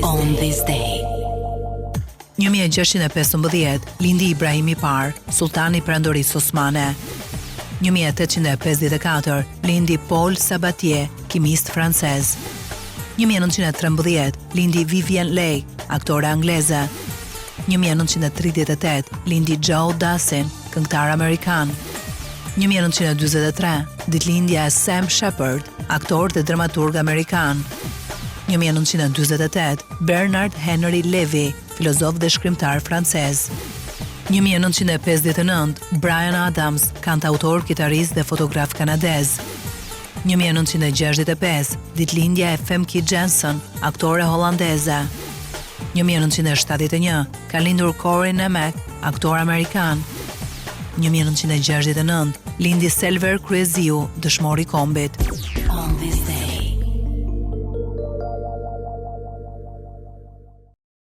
On this day. 1615 lindi Ibrahim I Parë, sultani i Perandorisë Osmane. 1854 lindi Paul Sabatier, kimist francez. 1913 lindi Vivien Leigh, aktore angleze. 1938 lindi Joe Dassin, këngëtar amerikan. 1943 ditëlindja e Sam Shepard, aktor dhe dramaturg amerikan. 1948 Bernard Henry Levy, filozof dhe shkrimtar francez. 1959 Bryan Adams, kantautor, kitarist dhe fotograf kanadez. 1965 ditëlindja e Femke Janssen, aktore hollandeze. 1971 ka lindur Corin Nemec, aktor amerikan. 1969 lindi Selver Kryeziu, dëshmor I kombit.